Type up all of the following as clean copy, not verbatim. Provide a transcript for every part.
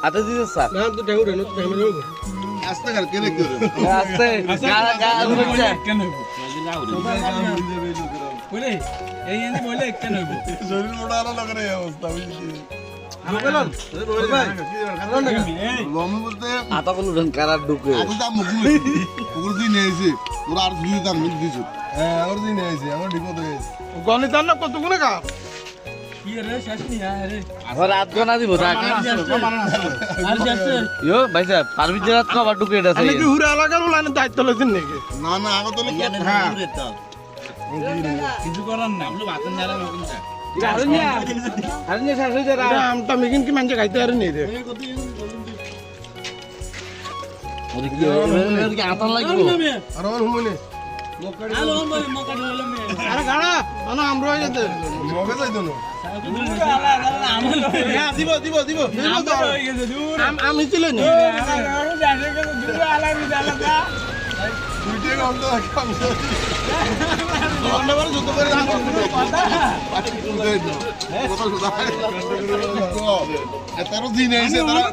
আতে দিতে স্যার না তো ঢেউ ঢেউ ঢেউ আস্তে কর কেনে করে আস্তে কেন হইব বলে এই এনে বলে কেন হইব শরীর মোটা আলো লাগে অবস্থা বুঝছি লম্বা বলতে আতা কোন রং কারার ঢুকে আগে দাম মুকুল মুকুল দিন এসে তোরা আর দুই দাম মুখ দিছ হ্যাঁ আর দিন এসে আমার ঠিক মতো গেছে গণিত না কতগুলো কা কি রে শেষ নি রে আর রাত গোনা দিব থাক আর যাচ্ছে ইয়ো ভাই সাহেব পারবি যে রাত কবার ঢুকে এটা আমি কি হুরে এলাকার লাইনে দায়িত্ব লইছেন নাকি না না আগে তো হ্যাঁ কিছু করার না আপনি বাতেন যারা কিন্তু আমটা মিকিন কি মানছে খাইতে পারে নি রে আতা লাগবে আর আমার হুমনে হ্যালো বলে মকা ঢোল মে আরে গাড়া না আমরা হয়ে যেতে মগে যাই তো দিব দিব দিব আমি ছিল নি দুইটা গন্ধ কাম আমরা বলে যুদ্ধ করে এতারো দিন এসে তারা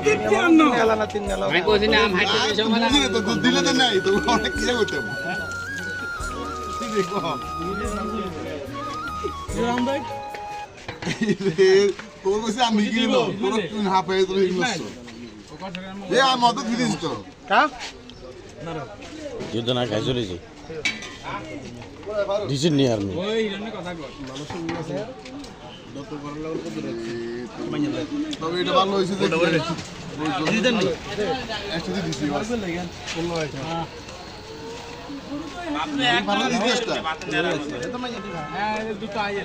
নেলা না তিন নেলা আমি কইছি না হাইতে দিলে তো দিলে তো নাই তো অনেক কিছু করতে দেখো রাম ভাই তোর কইছে আমি কিনব তোর তুই না পাই তোর ইনভেস্ট এ আমি মত দিদিস তো কা যুদ্ধ না খাই চলেছি ডিসিশন নিয়ে আর ওই জন্য কথা কর তবে এটা ভালো হয়েছে যে একসাথে দিছি ভালো দিছিস হ্যাঁ দুটো আইয়ে